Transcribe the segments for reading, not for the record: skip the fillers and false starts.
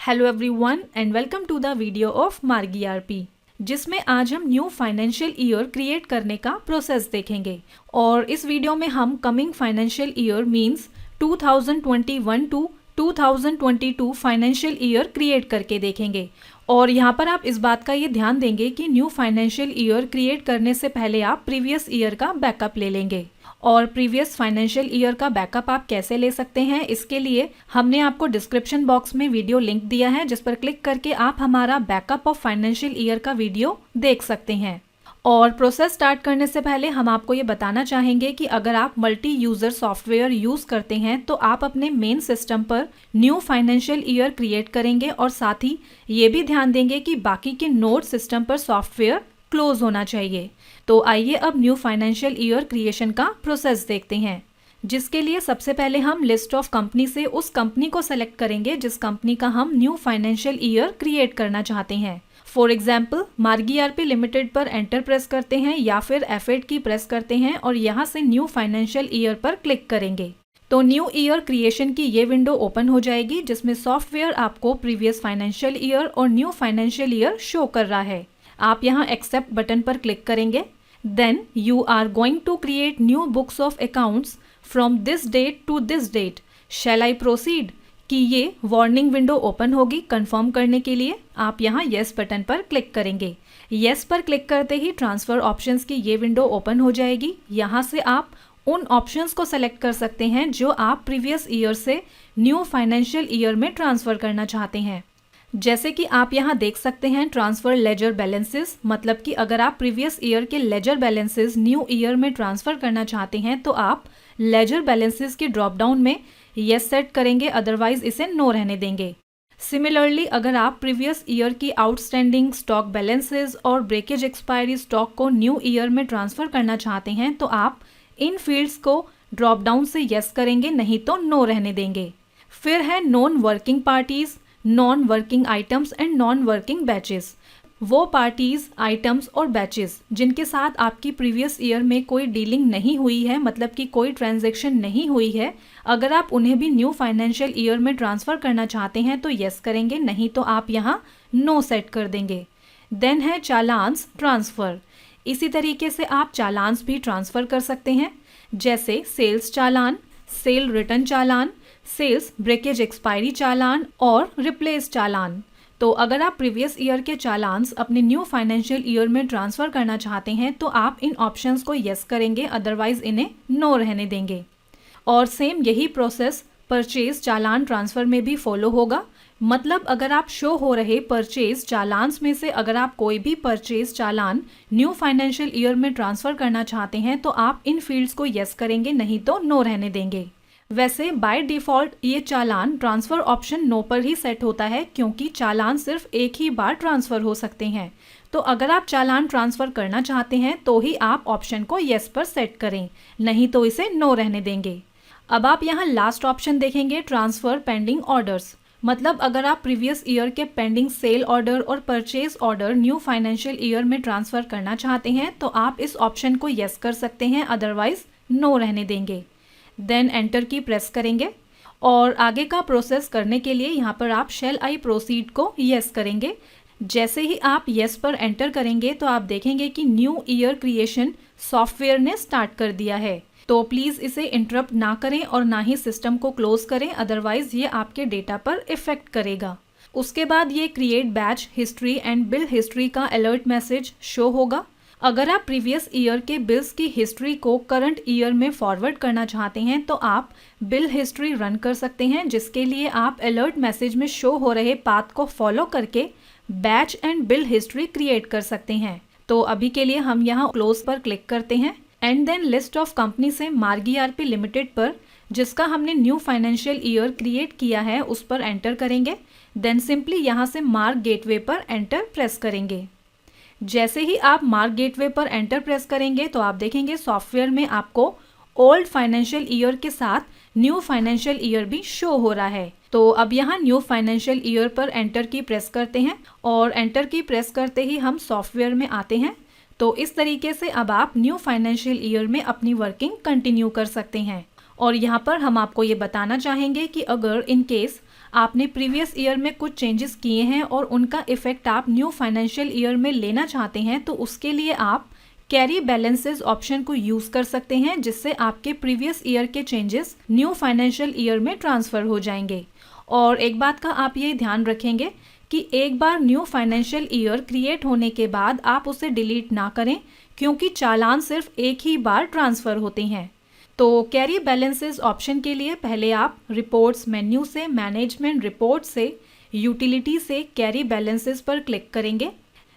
Hello everyone and welcome to the video of Marg ERP, जिसमें आज हम न्यू फाइनेंशियल ईयर क्रिएट करने का प्रोसेस देखेंगे। और इस वीडियो में हम coming financial year means 2021 to 2022 financial year create करके देखेंगे। और यहाँ पर आप इस बात का ये ध्यान देंगे कि न्यू फाइनेंशियल ईयर क्रिएट करने से पहले आप प्रीवियस ईयर का बैकअप ले लेंगे। और प्रीवियस फाइनेंशियल ईयर का बैकअप आप कैसे ले सकते हैं, इसके लिए हमने आपको डिस्क्रिप्शन बॉक्स में वीडियो लिंक दिया है, जिस पर क्लिक करके आप हमारा बैकअप ऑफ फाइनेंशियल ईयर का वीडियो देख सकते हैं। और प्रोसेस स्टार्ट करने से पहले हम आपको ये बताना चाहेंगे कि अगर आप मल्टी यूज़र सॉफ्टवेयर यूज़ करते हैं तो आप अपने मेन सिस्टम पर न्यू फाइनेंशियल ईयर क्रिएट करेंगे और साथ ही ये भी ध्यान देंगे कि बाकी के नोड सिस्टम पर सॉफ्टवेयर क्लोज होना चाहिए। तो आइए अब न्यू फाइनेंशियल ईयर क्रिएशन का प्रोसेस देखते हैं, जिसके लिए सबसे पहले हम लिस्ट ऑफ कंपनी से उस कंपनी को सेलेक्ट करेंगे जिस कंपनी का हम न्यू फाइनेंशियल ईयर क्रिएट करना चाहते हैं। फॉर एग्जाम्पल मार्गी आरपी लिमिटेड पर एंटर प्रेस करते हैं या फिर F8 की प्रेस करते हैं और यहाँ से न्यू फाइनेंशियल ईयर पर क्लिक करेंगे। तो न्यू ईयर क्रिएशन की ये विंडो ओपन हो जाएगी, जिसमें सॉफ्टवेयर आपको प्रीवियस फाइनेंशियल ईयर और न्यू फाइनेंशियल ईयर शो कर रहा है। आप यहाँ एक्सेप्ट बटन पर क्लिक करेंगे। Then you are going to create new books of accounts from this date to this date, shall I proceed कि ये वार्निंग विंडो ओपन होगी। कंफर्म करने के लिए आप यहाँ येस बटन पर क्लिक करेंगे। येस पर क्लिक करते ही ट्रांसफ़र ऑप्शंस की ये विंडो ओपन हो जाएगी। यहाँ से आप उन ऑप्शंस को सेलेक्ट कर सकते हैं जो आप प्रीवियस ईयर से न्यू फाइनेंशियल ईयर में ट्रांसफ़र करना चाहते हैं। जैसे कि आप यहाँ देख सकते हैं ट्रांसफ़र लेजर बैलेंसेस, मतलब कि अगर आप प्रीवियस ईयर के लेजर बैलेंसेस न्यू ईयर में ट्रांसफ़र करना चाहते हैं तो आप लेजर बैलेंसेस के ड्रॉप डाउन में येस सेट करेंगे, अदरवाइज इसे नो रहने देंगे। सिमिलरली अगर आप प्रीवियस ईयर की आउटस्टैंडिंग स्टॉक बैलेंसेस और ब्रेकेज एक्सपायरी स्टॉक को न्यू ईयर में ट्रांसफ़र करना चाहते हैं तो आप इन फील्ड्स को ड्रॉप डाउन से येस करेंगे, नहीं तो नो रहने देंगे। फिर है non working parties, non working items and non working batches. वो पार्टीज, आइटम्स और बैचेस जिनके साथ आपकी प्रीवियस ईयर में कोई डीलिंग नहीं हुई है, मतलब कि कोई ट्रांजैक्शन नहीं हुई है, अगर आप उन्हें भी न्यू फाइनेंशियल ईयर में ट्रांसफ़र करना चाहते हैं तो येस करेंगे, नहीं तो आप यहाँ नो सेट कर देंगे। देन है चालान्स ट्रांसफ़र। इसी तरीके से आप चालान्स भी ट्रांसफ़र कर सकते हैं, जैसे सेल्स चालान, सेल रिटर्न चालान, सेल्स ब्रेकेज एक्सपायरी चालान और रिप्लेस चालान। तो अगर आप प्रीवियस ईयर के चालान्स अपने न्यू फाइनेंशियल ईयर में ट्रांसफ़र करना चाहते हैं तो आप इन ऑप्शंस को येस करेंगे, अदरवाइज इन्हें नो रहने देंगे। और सेम यही प्रोसेस परचेज चालान ट्रांसफ़र में भी फॉलो होगा। मतलब अगर आप शो हो रहे परचेज चालान्स में से अगर आप कोई भी परचेज चालान न्यू फाइनेंशियल ईयर में ट्रांसफ़र करना चाहते हैं तो आप इन फील्ड्स को येस करेंगे, नहीं तो नो रहने देंगे। वैसे बाय डिफ़ॉल्ट ये चालान ट्रांसफ़र ऑप्शन नो पर ही सेट होता है, क्योंकि चालान सिर्फ एक ही बार ट्रांसफ़र हो सकते हैं। तो अगर आप चालान ट्रांसफ़र करना चाहते हैं तो ही आप ऑप्शन को येस पर सेट करें, नहीं तो इसे नो रहने देंगे। अब आप यहाँ लास्ट ऑप्शन देखेंगे, ट्रांसफ़र पेंडिंग ऑर्डर्स। मतलब अगर आप प्रीवियस ईयर के पेंडिंग सेल ऑर्डर और purchase order new financial year में ट्रांसफ़र करना चाहते हैं तो आप इस ऑप्शन को येस कर सकते हैं, अदरवाइज नो रहने देंगे। देन एंटर की प्रेस करेंगे और आगे का प्रोसेस करने के लिए यहाँ पर आप शैल आई प्रोसीड को येस करेंगे। जैसे ही आप येस पर एंटर करेंगे तो आप देखेंगे कि न्यू ईयर क्रिएशन सॉफ्टवेयर ने स्टार्ट कर दिया है। तो प्लीज़ इसे इंटरप्ट ना करें और ना ही सिस्टम को क्लोज करें, अदरवाइज ये आपके डेटा पर इफेक्ट करेगा। उसके बाद ये create batch history and bill history का अलर्ट मैसेज शो होगा। अगर आप प्रीवियस ईयर के बिल्स की हिस्ट्री को करंट ईयर में फॉरवर्ड करना चाहते हैं तो आप बिल हिस्ट्री रन कर सकते हैं, जिसके लिए आप अलर्ट मैसेज में शो हो रहे पाथ को फॉलो करके batch and bill history create कर सकते हैं। तो अभी के लिए हम यहाँ क्लोज पर क्लिक करते हैं and then list of company से मार्गी आरपी लिमिटेड पर, जिसका हमने न्यू फाइनेंशियल ईयर क्रिएट किया है, उस पर एंटर करेंगे। देन सिंपली यहाँ से मार्क गेटवे पर एंटर प्रेस करेंगे। जैसे ही आप मार्क गेटवे पर एंटर प्रेस करेंगे तो आप देखेंगे सॉफ्टवेयर में आपको ओल्ड फाइनेंशियल ईयर के साथ न्यू फाइनेंशियल ईयर भी शो हो रहा है। तो अब यहाँ न्यू फाइनेंशियल ईयर पर एंटर की प्रेस करते हैं और एंटर की प्रेस करते ही हम सॉफ्टवेयर में आते हैं। तो इस तरीके से अब आप न्यू फाइनेंशियल ईयर में अपनी वर्किंग कंटिन्यू कर सकते हैं। और यहाँ पर हम आपको ये बताना चाहेंगे कि अगर इन केस आपने प्रीवियस ईयर में कुछ चेंजेस किए हैं और उनका इफेक्ट आप न्यू फाइनेंशियल ईयर में लेना चाहते हैं, तो उसके लिए आप कैरी बैलेंसेस ऑप्शन को यूज कर सकते हैं, जिससे आपके प्रीवियस ईयर के चेंजेस न्यू फाइनेंशियल ईयर में ट्रांसफर हो जाएंगे। और एक बात का आप ये ध्यान रखेंगे कि एक बार न्यू फाइनेंशियल ईयर क्रिएट होने के बाद आप उसे डिलीट ना करें, क्योंकि चालान सिर्फ एक ही बार ट्रांसफर होते हैं। तो कैरी बैलेंसेस ऑप्शन के लिए पहले आप रिपोर्ट्स मेन्यू से मैनेजमेंट रिपोर्ट से यूटिलिटी से कैरी बैलेंसेस पर क्लिक करेंगे।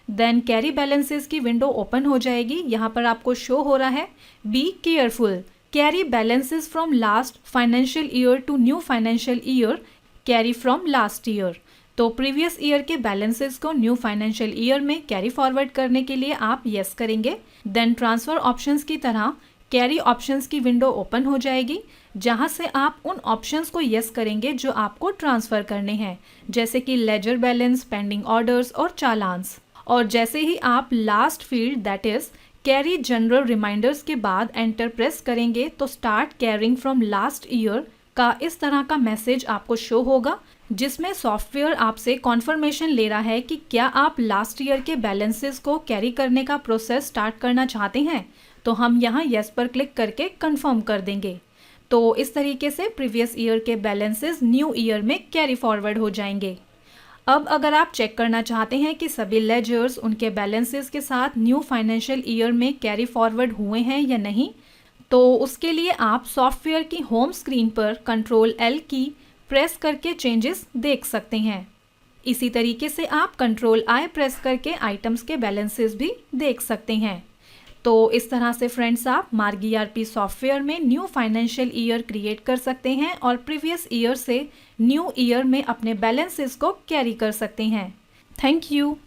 देन कैरी बैलेंसेस की विंडो ओपन हो जाएगी। यहाँ पर आपको शो हो रहा है be careful, carry balances from last financial year to new financial year, carry from last year. तो प्रीवियस ईयर के बैलेंसेस को न्यू फाइनेंशियल ईयर में कैरी फॉरवर्ड करने के लिए आप यस करेंगे। देन ट्रांसफर ऑप्शंस की तरह कैरी ऑप्शंस की विंडो ओपन हो जाएगी, जहां से आप उन ऑप्शंस को यस करेंगे जो आपको ट्रांसफर करने हैं, जैसे कि लेजर बैलेंस, पेंडिंग ऑर्डर्स और चालान्स। और जैसे ही आप last field that is carry general reminders के बाद एंटर प्रेस करेंगे, तो start carrying from last year का इस तरह का मैसेज आपको शो होगा, जिसमें सॉफ्टवेयर आपसे कॉन्फर्मेशन ले रहा है कि क्या आप लास्ट ईयर के बैलेंसेस को कैरी करने का प्रोसेस स्टार्ट करना चाहते हैं। तो हम यहाँ यस पर क्लिक करके कंफर्म कर देंगे। तो इस तरीके से प्रीवियस ईयर के बैलेंसेस न्यू ईयर में कैरी फॉरवर्ड हो जाएंगे। अब अगर आप चेक करना चाहते हैं कि सभी लेजर्स उनके बैलेंसेस के साथ न्यू फाइनेंशियल ईयर में कैरी फॉरवर्ड हुए हैं या नहीं, तो उसके लिए आप सॉफ्टवेयर की होम स्क्रीन पर Ctrl+L की प्रेस करके चेंजेस देख सकते हैं। इसी तरीके से आप Ctrl+I प्रेस करके आइटम्स के बैलेंसेस भी देख सकते हैं। तो इस तरह से फ्रेंड्स आप मार्गी ERP सॉफ्टवेयर में न्यू फाइनेंशियल ईयर क्रिएट कर सकते हैं और प्रीवियस ईयर से न्यू ईयर में अपने बैलेंसेस को कैरी कर सकते हैं। Thank you.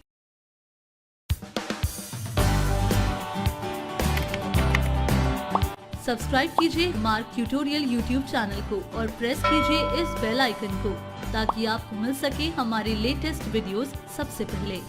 सब्सक्राइब कीजिए मार्क ट्यूटोरियल यूट्यूब चैनल को और प्रेस कीजिए इस बेल आइकन को, ताकि आपको मिल सके हमारे लेटेस्ट वीडियोस सबसे पहले।